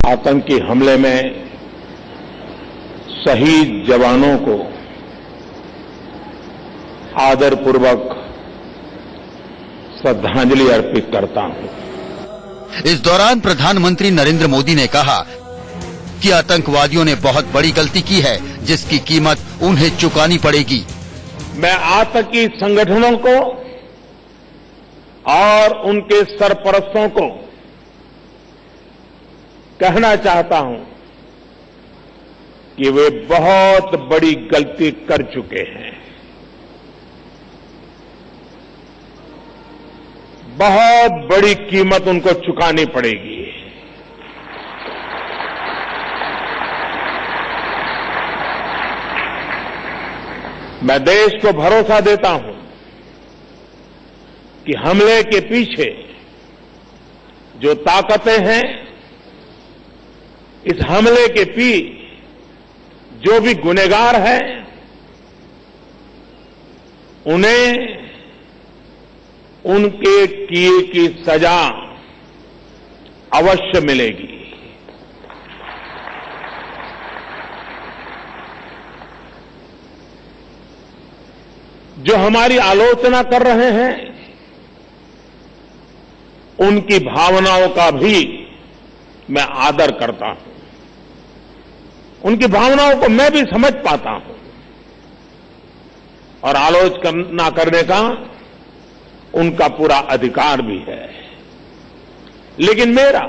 आतंकी हमले में शहीद जवानों को आदरपूर्वक श्रद्धांजलि अर्पित करता हूं। इस दौरान प्रधानमंत्री नरेंद्र मोदी ने कहा कि आतंकवादियों ने बहुत बड़ी गलती की है, जिसकी कीमत उन्हें चुकानी पड़ेगी। मैं आतंकी संगठनों को और उनके सरपरस्तों को कहना चाहता हूं कि वे बहुत बड़ी गलती कर चुके हैं। बहुत बड़ी कीमत उनको चुकानी पड़ेगी। मैं देश को भरोसा देता हूं कि हमले के पीछे जो ताकतें हैं, इस हमले के पीछे जो भी गुनहगार हैं, उन्हें उनके किए की सजा अवश्य मिलेगी। जो हमारी आलोचना कर रहे हैं, उनकी भावनाओं का भी मैं आदर करता हूं। उनकी भावनाओं को मैं भी समझ पाता हूं और आलोचना करने का उनका पूरा अधिकार भी है। लेकिन मेरा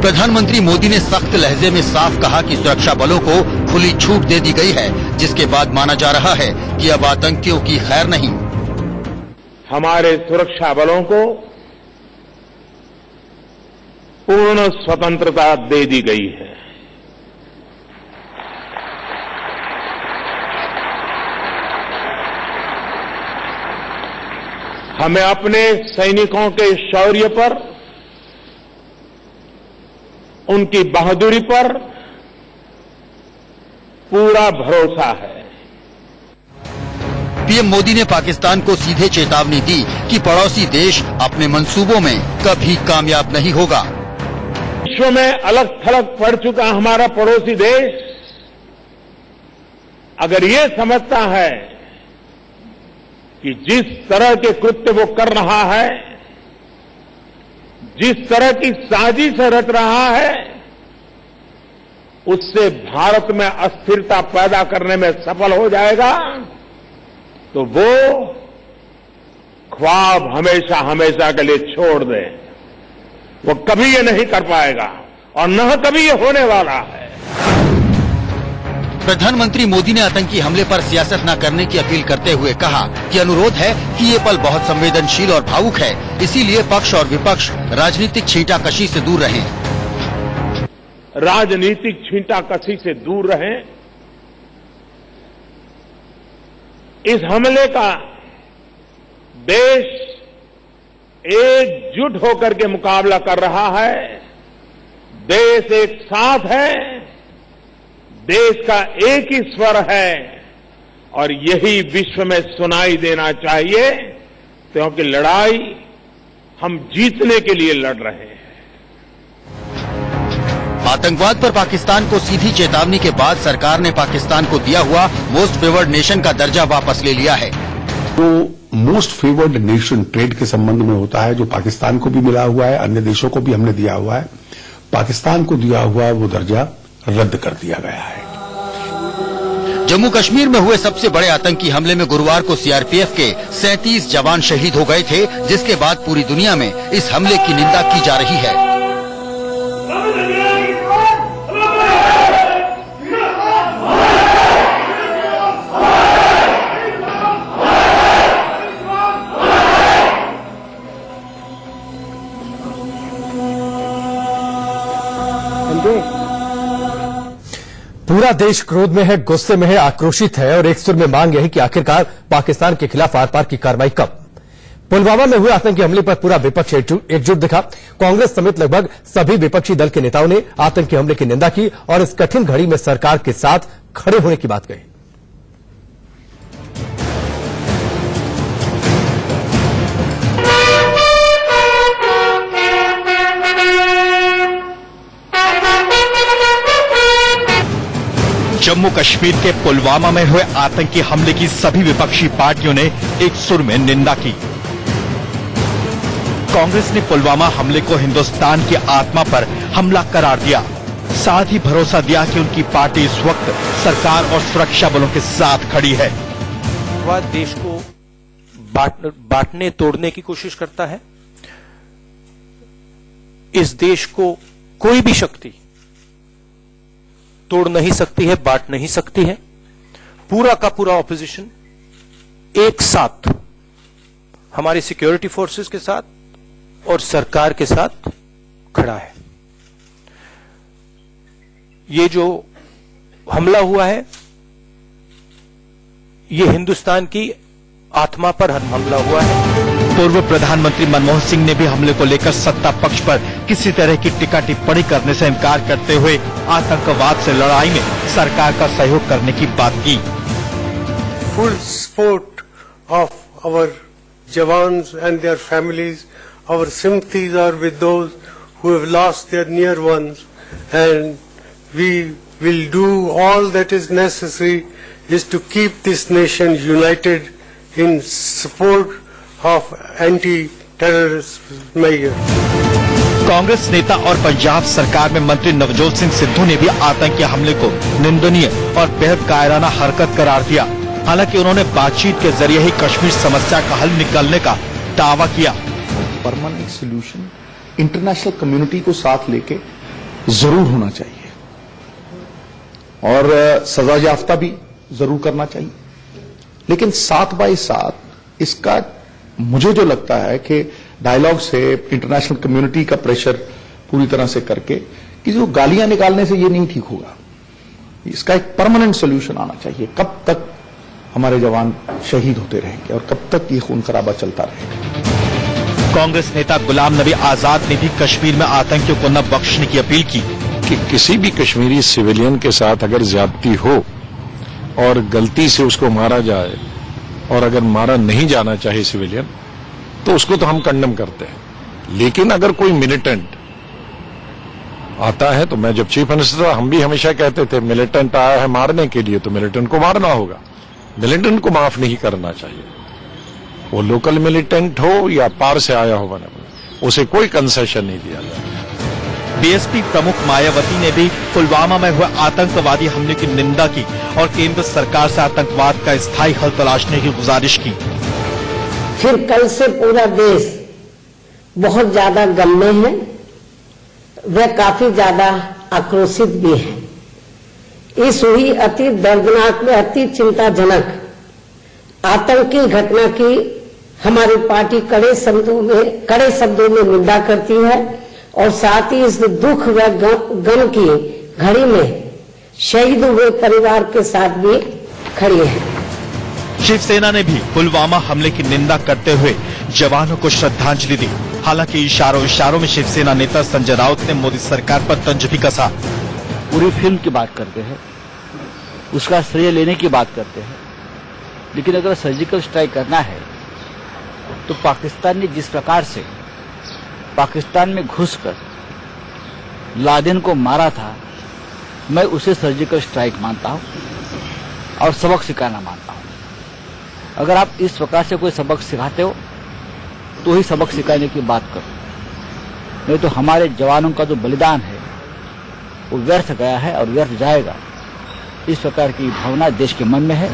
प्रधानमंत्री मोदी ने सख्त लहजे में साफ कहा कि सुरक्षा बलों को खुली छूट दे दी गई है, जिसके बाद माना जा रहा है कि अब आतंकियों की खैर नहीं। हमारे सुरक्षा बलों को पूर्ण स्वतंत्रता दे दी गई है। हमें अपने सैनिकों के शौर्य पर, उनकी बहादुरी पर पूरा भरोसा है। पीएम मोदी ने पाकिस्तान को सीधे चेतावनी दी कि पड़ोसी देश अपने मंसूबों में कभी कामयाब नहीं होगा। विश्व में अलग थलग पड़ चुका हमारा पड़ोसी देश अगर ये समझता है कि जिस तरह के कृत्य वो कर रहा है, जिस तरह की साजिश रच रहा है, उससे भारत में अस्थिरता पैदा करने में सफल हो जाएगा, तो वो ख्वाब हमेशा हमेशा के लिए छोड़ दे। वो कभी ये नहीं कर पाएगा और न कभी ये होने वाला है। प्रधानमंत्री मोदी ने आतंकी हमले पर सियासत न करने की अपील करते हुए कहा कि अनुरोध है कि ये पल बहुत संवेदनशील और भावुक है, इसीलिए पक्ष और विपक्ष राजनीतिक छींटाकशी से दूर रहें। राजनीतिक छींटाकशी से दूर रहें। इस हमले का देश एकजुट होकर के मुकाबला कर रहा है। देश एक साथ है, देश का एक ही स्वर है और यही विश्व में सुनाई देना चाहिए, क्योंकि लड़ाई हम जीतने के लिए लड़ रहे हैं। आतंकवाद पर पाकिस्तान को सीधी चेतावनी के बाद सरकार ने पाकिस्तान को दिया हुआ मोस्ट फेवर्ड नेशन का दर्जा वापस ले लिया है। तो मोस्ट फेवर्ड नेशन ट्रेड के संबंध में होता है, जो पाकिस्तान को भी मिला हुआ है, अन्य देशों को भी हमने दिया हुआ है। पाकिस्तान को दिया हुआ वो दर्जा रद्द कर दिया गया है। जम्मू कश्मीर में हुए सबसे बड़े आतंकी हमले में गुरुवार को सीआरपीएफ के 37 जवान शहीद हो गए थे, जिसके बाद पूरी दुनिया में इस हमले की निंदा की जा रही है। पूरा देश क्रोध में है, गुस्से में है, आक्रोशित है और एक सुर में मांग यही कि आखिरकार पाकिस्तान के खिलाफ आर पार की कार्रवाई कब। पुलवामा में हुए आतंकी हमले पर पूरा विपक्ष एकजुट दिखा। कांग्रेस समेत लगभग सभी विपक्षी दल के नेताओं ने आतंकी हमले की निंदा की और इस कठिन घड़ी में सरकार के साथ खड़े होने की बात कही। जम्मू कश्मीर के पुलवामा में हुए आतंकी हमले की सभी विपक्षी पार्टियों ने एक सुर में निंदा की। कांग्रेस ने पुलवामा हमले को हिंदुस्तान की आत्मा पर हमला करार दिया, साथ ही भरोसा दिया कि उनकी पार्टी इस वक्त सरकार और सुरक्षा बलों के साथ खड़ी है। वह देश को बांटने तोड़ने की कोशिश करता है। इस देश को कोई भी शक्ति तोड़ नहीं सकती है, बांट नहीं सकती है। पूरा का पूरा ऑपोजिशन एक साथ हमारी सिक्योरिटी फोर्सेस के साथ और सरकार के साथ खड़ा है। ये जो हमला हुआ है, ये हिंदुस्तान की आत्मा पर हमला हुआ है। पूर्व प्रधानमंत्री मनमोहन सिंह ने भी हमले को लेकर सत्ता पक्ष पर किसी तरह की टीका टिप्पणी करने से इनकार करते हुए आतंकवाद से लड़ाई में सरकार का सहयोग करने की बात की। Full support of our jawans and their families. Our sympathies are with those who have lost their near ones, and we will do all that is necessary is to keep this nation united in support of anti-terrorist measures. Congress नेता और पंजाब सरकार में मंत्री नवजोत सिंह सिद्धू ने भी आतंकी हमले को निंदनीय और बेहद कायराना हरकत करार दिया। हालांकि उन्होंने बातचीत के जरिए ही कश्मीर समस्या का हल निकालने का दावा किया। परमानेंट सॉल्यूशन इंटरनेशनल कम्युनिटी को साथ लेके जरूर होना चाहिए और सजा याफ्ता भी जरूर करना चाहिए, लेकिन साथ बाय साथ इसका मुझे जो लगता है कि डायलॉग से इंटरनेशनल कम्युनिटी का प्रेशर पूरी तरह से करके कि जो गालियां निकालने से ये नहीं ठीक होगा, इसका एक परमानेंट सॉल्यूशन आना चाहिए। कब तक हमारे जवान शहीद होते रहेंगे और कब तक ये खून खराबा चलता रहेगा। कांग्रेस नेता गुलाम नबी आजाद ने भी कश्मीर में आतंकियों को न बख्शने की अपील की कि किसी भी कश्मीरी सिविलियन के साथ अगर ज्यादती हो और गलती से उसको मारा जाए और अगर मारा नहीं जाना चाहिए सिविलियन, तो उसको तो हम कंडेम करते हैं। लेकिन अगर कोई मिलिटेंट आता है, तो मैं जब चीफ मिनिस्टर था हम भी हमेशा कहते थे मिलिटेंट आया है मारने के लिए तो मिलिटेंट को मारना होगा, मिलिटेंट को माफ नहीं करना चाहिए। वो लोकल मिलिटेंट हो या पार से आया हो, उसे कोई कंसेशन नहीं दिया जाए। बीएसपी प्रमुख मायावती ने भी पुलवामा में हुए आतंकवादी हमले की निंदा की और केंद्र सरकार से आतंकवाद का स्थायी हल तलाशने की गुजारिश की। फिर कल से पूरा देश बहुत ज्यादा गम में है, वह काफी ज्यादा आक्रोशित भी है। इस हुई अति दर्दनाक व अति चिंताजनक आतंकी घटना की हमारी पार्टी कड़े शब्दों में निंदा करती है और साथ ही इस दुख व गम की घड़ी में शहीद हुए परिवार के साथ भी खड़ी है। शिवसेना ने भी पुलवामा हमले की निंदा करते हुए जवानों को श्रद्धांजलि दी। हालांकि इशारों में शिवसेना नेता संजय राउत ने मोदी सरकार पर तंज भी कसा। पूरी फिल्म की बात करते हैं, उसका श्रेय लेने की बात करते हैं, लेकिन अगर सर्जिकल स्ट्राइक करना है तो पाकिस्तान ने जिस प्रकार से पाकिस्तान में घुसकर लादेन को मारा था, मैं उसे सर्जिकल स्ट्राइक मानता हूं और सबक सिखाना मानता हूं। अगर आप इस प्रकार से कोई सबक सिखाते हो तो ही सबक सिखाने की बात करो, नहीं तो हमारे जवानों का जो बलिदान है वो व्यर्थ गया है और व्यर्थ जाएगा। इस प्रकार की भावना देश के मन में है।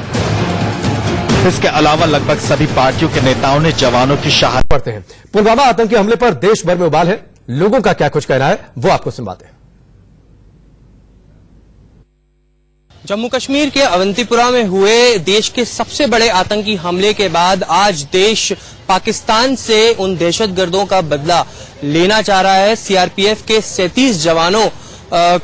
इसके अलावा लगभग सभी पार्टियों के नेताओं ने जवानों की शहादत पढ़ते हैं। पुलवामा आतंकी हमले पर देश भर में उबाल है, लोगों का क्या कुछ कहना है वो आपको सुनवाते हैं। जम्मू कश्मीर के अवंतीपुरा में हुए देश के सबसे बड़े आतंकी हमले के बाद आज देश पाकिस्तान से उन दहशतगर्दों का बदला लेना चाह रहा है। सीआरपीएफ के 37 जवानों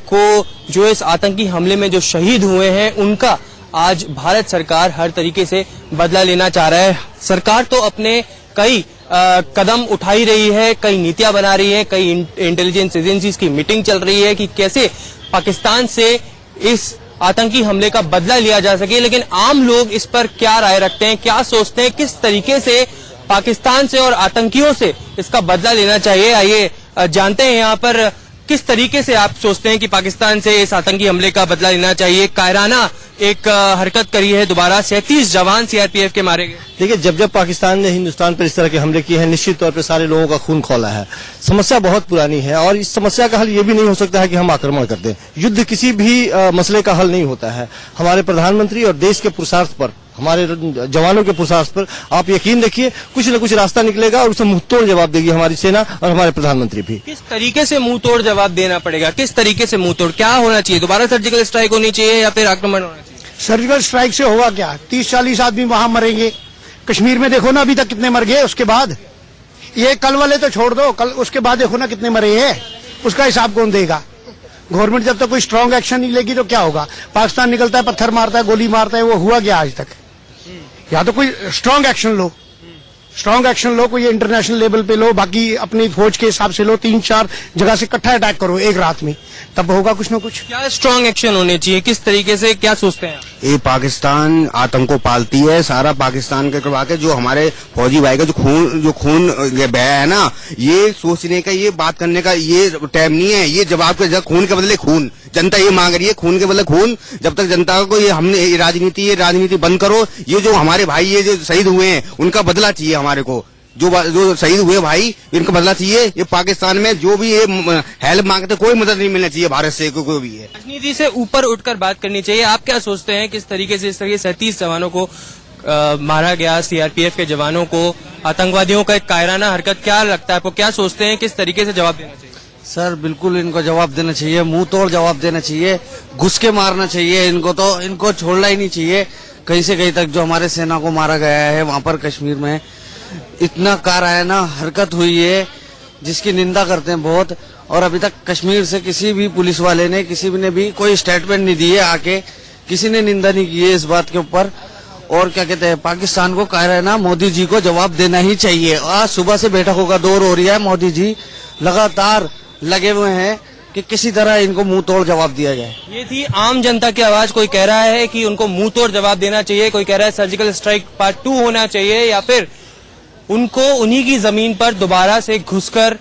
को जो इस आतंकी हमले में जो शहीद हुए हैं उनका आज भारत सरकार हर तरीके से बदला लेना चाह रहा है। सरकार तो अपने कई कदम उठाई रही है, कई नीतियां बना रही है, कई इंटेलिजेंस एजेंसीज की मीटिंग चल रही है कि कैसे पाकिस्तान से इस आतंकी हमले का बदला लिया जा सके। लेकिन आम लोग इस पर क्या राय रखते हैं, क्या सोचते हैं, किस तरीके से पाकिस्तान से और आतंकियों से इसका बदला लेना चाहिए, आइए जानते हैं यहाँ पर किस तरीके से आप सोचते हैं कि पाकिस्तान से इस आतंकी हमले का बदला लेना चाहिए? कायराना एक हरकत करी है, दोबारा 37 जवान सीआरपीएफ के मारे गए। देखिए, जब पाकिस्तान ने हिंदुस्तान पर इस तरह के हमले किए हैं, निश्चित तौर पर सारे लोगों का खून खौला है। समस्या बहुत पुरानी है और इस समस्या का हल ये भी नहीं हो सकता है कि हम आक्रमण कर दें। युद्ध किसी भी मसले का हल नहीं होता है। हमारे प्रधानमंत्री और देश के पुरुषार्थ पर, हमारे जवानों के पुरुषार्थ पर आप यकीन रखिए कुछ न कुछ रास्ता निकलेगा और उसे मुंहतोड़ जवाब देगी हमारी सेना और हमारे प्रधानमंत्री भी। किस तरीके से मुंहतोड़ जवाब देना पड़ेगा? किस तरीके से मुंहतोड़? क्या होना चाहिए? दोबारा सर्जिकल स्ट्राइक होनी चाहिए या फिर आक्रमण होना चाहिए? सर्जिकल स्ट्राइक से होगा क्या? 30-40 आदमी वहां मरेंगे। कश्मीर में देखो ना अभी तक कितने मर गए। उसके बाद ये कल वाले तो छोड़ दो, कल उसके बाद देखो ना कितने मरे हैं। उसका हिसाब कौन देगा? गवर्नमेंट जब तक कोई स्ट्रांग एक्शन नहीं लेगी तो क्या होगा? पाकिस्तान निकलता है, पत्थर मारता है, गोली मारता है, वो हुआ क्या आज तक? या तो कोई स्ट्रांग एक्शन लो, स्ट्रांग एक्शन लो, कोई इंटरनेशनल लेवल पे लो, बाकी अपनी फौज के हिसाब से लो, 3-4 जगह से इकट्ठा अटैक करो एक रात में, तब होगा कुछ ना कुछ। क्या स्ट्रांग एक्शन होने चाहिए? किस तरीके से, क्या सोचते हैं? ये पाकिस्तान आतंक को पालती है, सारा पाकिस्तान के करवा के जो हमारे फौजी भाई का जो खून बहा है ना, ये सोचने का, ये बात करने का ये टाइम नहीं है। ये जवाब के खून के बदले खून, जनता ये मांग रही है, खून के बदले खून। जब तक जनता को ये राजनीति बंद करो। ये जो हमारे भाई ये जो शहीद हुए हैं उनका बदला चाहिए हमारे को। जो शहीद हुए भाई, इनका बदला चाहिए। ये पाकिस्तान में जो भी ये हेल्प मांगते, कोई मदद नहीं मिलना चाहिए भारत से, कोई भी है। राजनीति से ऊपर उठकर बात करनी चाहिए। आप क्या सोचते हैं किस तरीके से इस तरह 37 जवानों को मारा गया, सीआरपीएफ के जवानों को, आतंकवादियों का एक कायराना हरकत, क्या लगता है आपको? क्या सोचते हैं किस तरीके से जवाब देना चाहिए? सर बिल्कुल इनको जवाब देना चाहिए, मुंह तोड़ जवाब देना चाहिए, घुस के मारना चाहिए इनको, तो इनको छोड़ना ही नहीं चाहिए। कहीं से कहीं तक जो हमारे सेना को मारा गया है वहां पर कश्मीर में, इतना कायराना हरकत हुई है जिसकी निंदा करते हैं बहुत। और अभी तक कश्मीर से किसी भी पुलिस वाले ने, किसी ने भी कोई स्टेटमेंट नहीं दी है, आके किसी ने निंदा नहीं की है इस बात के ऊपर। और क्या कहते हैं, पाकिस्तान को कायराना मोदी जी को जवाब देना ही चाहिए। आज सुबह से बैठकों का दौर हो रहा है, मोदी जी लगातार लगे हुए हैं कि किसी तरह इनको मुंह तोड़ जवाब दिया जाए। ये थी आम जनता की आवाज। कोई कह रहा है कि उनको मुंह तोड़ जवाब देना चाहिए, कोई कह रहा है सर्जिकल स्ट्राइक पार्ट 2 होना चाहिए, या फिर उनको उन्हीं की जमीन पर दोबारा से घुसकर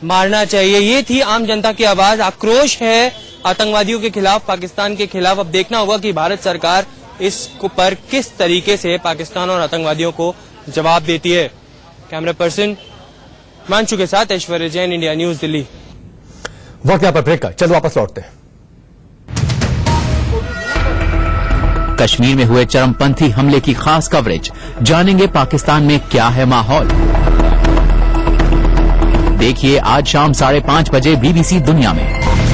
मारना चाहिए। ये थी आम जनता की आवाज। आक्रोश है आतंकवादियों के खिलाफ, पाकिस्तान के खिलाफ। अब देखना होगा कि भारत सरकार इस पर किस तरीके से पाकिस्तान और आतंकवादियों को जवाब देती है। कैमरा पर्सन हिमांशु के साथ ऐश्वर्य जैन, इंडिया न्यूज, दिल्ली। वक्त यहाँ पर ब्रेक का, चलो वापस लौटते हैं। कश्मीर में हुए चरमपंथी हमले की खास कवरेज, जानेंगे पाकिस्तान में क्या है माहौल। देखिए आज शाम 5:30 बजे बीबीसी दुनिया में।